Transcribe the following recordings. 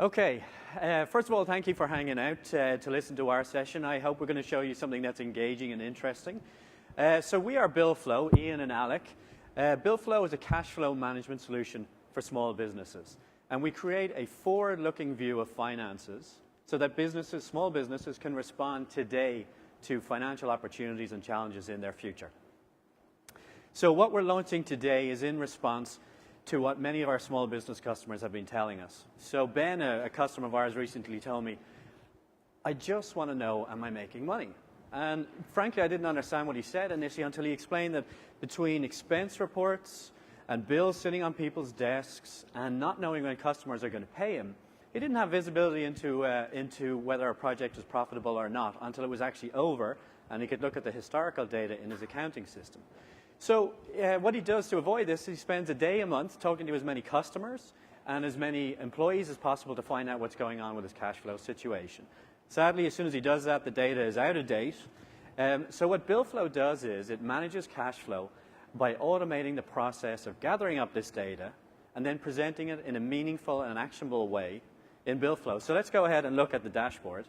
Okay, first of all, thank you for hanging out to listen to our session. I hope we're going to show you something that's engaging and interesting. So we are BillFlo, Ian and Alec. BillFlo is a cash flow management solution for small businesses. And we create a forward-looking view of finances so that businesses, small businesses, can respond today to financial opportunities and challenges in their future. So what we're launching today is in response to what many of our small business customers have been telling us. So Ben, a customer of ours, recently told me, I just want to know, am I making money? And frankly, I didn't understand what he said initially until he explained that between expense reports and bills sitting on people's desks and not knowing when customers are going to pay him, he didn't have visibility into whether a project was profitable or not until it was actually over and he could look at the historical data in his accounting system. So what he does to avoid this, he spends a day a month talking to as many customers and as many employees as possible to find out what's going on with his cash flow situation. Sadly, as soon as he does that, the data is out of date. So what BillFlo does is it manages cash flow by automating the process of gathering up this data and then presenting it in a meaningful and actionable way in BillFlo. So let's go ahead and look at the dashboard.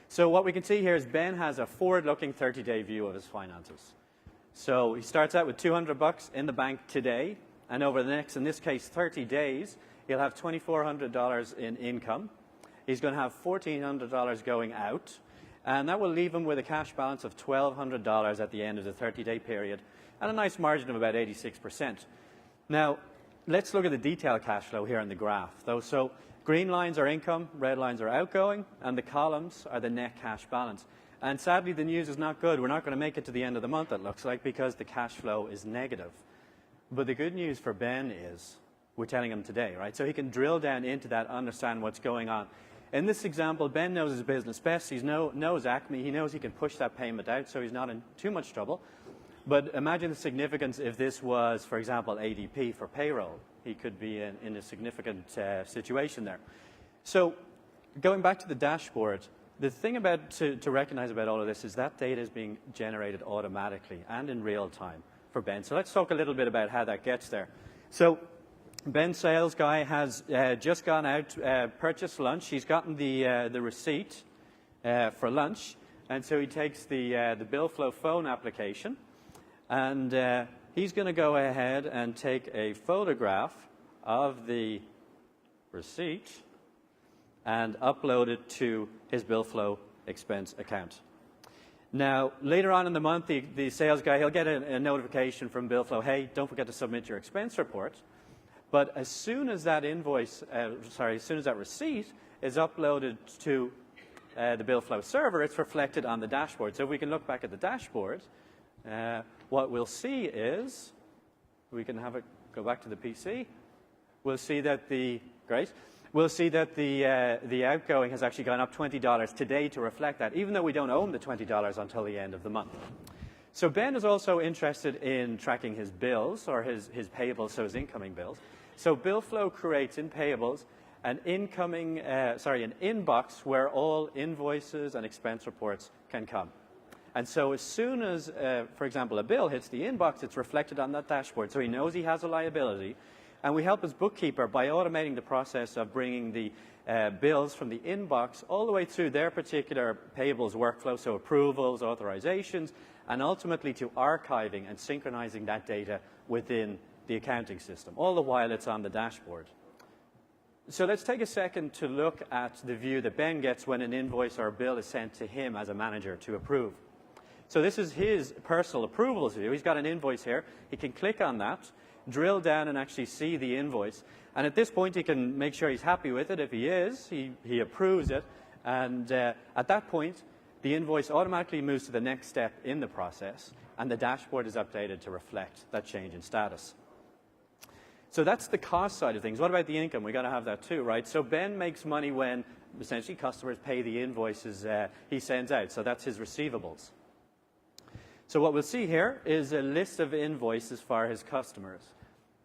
So what we can see here is Ben has a forward-looking 30-day view of his finances. So he starts out with $200 in the bank today, and over the next, in this case, 30 days, he'll have $2,400 in income. He's going to have $1,400 going out, and that will leave him with a cash balance of $1,200 at the end of the 30-day period, and a nice margin of about 86%. Now, let's look at the detailed cash flow here on the graph, though. So green lines are income, red lines are outgoing, and the columns are the net cash balance. And sadly, the news is not good. We're not going to make it to the end of the month, it looks like, because the cash flow is negative. But the good news for Ben is we're telling him today, right? So he can drill down into that, understand what's going on. In this example, Ben knows his business best. He knows Acme. He knows he can push that payment out, so he's not in too much trouble. But imagine the significance if this was, for example, ADP for payroll. He could be in a significant situation there. So going back to the dashboard, the thing to recognize about all of this is that data is being generated automatically and in real time for Ben. So let's talk a little bit about how that gets there. So Ben's sales guy has just gone out, purchased lunch. He's gotten the receipt for lunch, and so he takes the BillFlo phone application, and he's going to go ahead and take a photograph of the receipt and upload it to his BillFlo expense account. Now, later on in the month, the sales guy, he'll get a notification from BillFlo, hey, don't forget to submit your expense report. But as soon as that as soon as that receipt is uploaded to the BillFlo server, it's reflected on the dashboard. So if we can look back at the dashboard, what we'll see is, we can have it go back to the PC, we'll see that We'll see that the outgoing has actually gone up $20 today to reflect that, even though we don't own the $20 until the end of the month. So Ben is also interested in tracking his bills, or his payables, so his incoming bills. So BillFlo creates in payables an inbox where all invoices and expense reports can come. And so as soon as, for example, a bill hits the inbox, it's reflected on that dashboard. So he knows he has a liability. And we help his bookkeeper by automating the process of bringing the bills from the inbox all the way through their particular payables workflow, so approvals, authorizations, and ultimately to archiving and synchronizing that data within the accounting system, all the while it's on the dashboard. So let's take a second to look at the view that Ben gets when an invoice or a bill is sent to him as a manager to approve. So this is his personal approvals view. He's got an invoice here. He can click on that, drill down and actually see the invoice. And at this point, he can make sure he's happy with it. If he is, he approves it. And at that point, the invoice automatically moves to the next step in the process, and the dashboard is updated to reflect that change in status. So that's the cost side of things. What about the income? We've got to have that too, right? So Ben makes money when essentially customers pay the invoices he sends out. So that's his receivables. So what we'll see here is a list of invoices for his customers.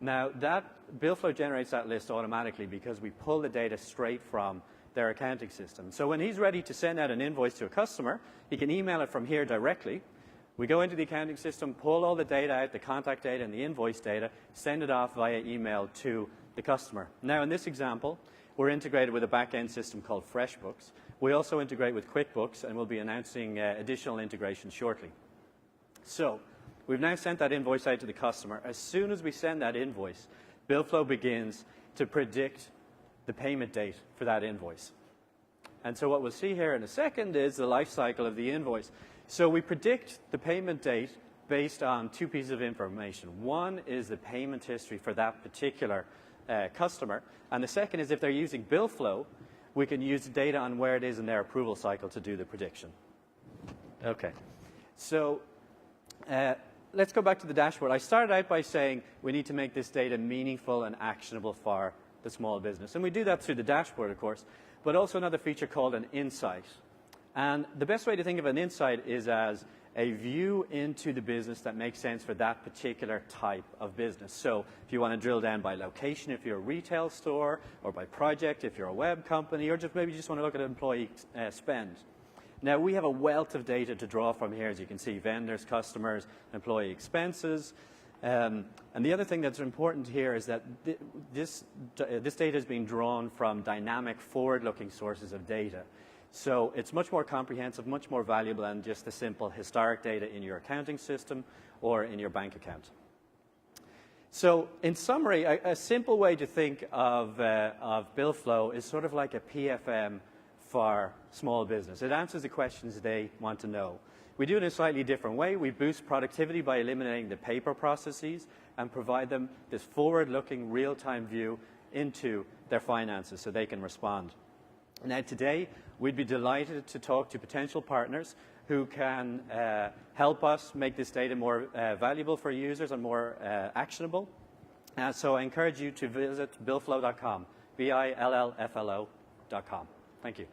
Now, that BillFlo generates that list automatically because we pull the data straight from their accounting system. So when he's ready to send out an invoice to a customer, he can email it from here directly. We go into the accounting system, pull all the data out, the contact data and the invoice data, send it off via email to the customer. Now, in this example, we're integrated with a back-end system called FreshBooks. We also integrate with QuickBooks, and we'll be announcing additional integration shortly. So we've now sent that invoice out to the customer. As soon as we send that invoice, BillFlo begins to predict the payment date for that invoice. And so what we'll see here in a second is the life cycle of the invoice. So we predict the payment date based on two pieces of information. One is the payment history for that particular customer, and the second is if they're using BillFlo, we can use the data on where it is in their approval cycle to do the prediction. Okay, so let's go back to the dashboard. I started out by saying we need to make this data meaningful and actionable for the small business, and we do that through the dashboard, of course, but also another feature called an insight. And the best way to think of an insight is as a view into the business that makes sense for that particular type of business. So if you want to drill down by location, if you're a retail store, or by project, if you're a web company, or just maybe you just want to look at employee spend. Now, we have a wealth of data to draw from here, as you can see, vendors, customers, employee expenses. And the other thing that's important here is that this data is being drawn from dynamic, forward-looking sources of data. So it's much more comprehensive, much more valuable than just the simple historic data in your accounting system or in your bank account. So in summary, a simple way to think of BillFlo is sort of like a PFM for small business. It answers the questions they want to know. We do it in a slightly different way. We boost productivity by eliminating the paper processes and provide them this forward-looking, real-time view into their finances so they can respond. Now, today, we'd be delighted to talk to potential partners who can help us make this data more valuable for users and more actionable. So I encourage you to visit BillFlo.com, BillFlo.com. Thank you.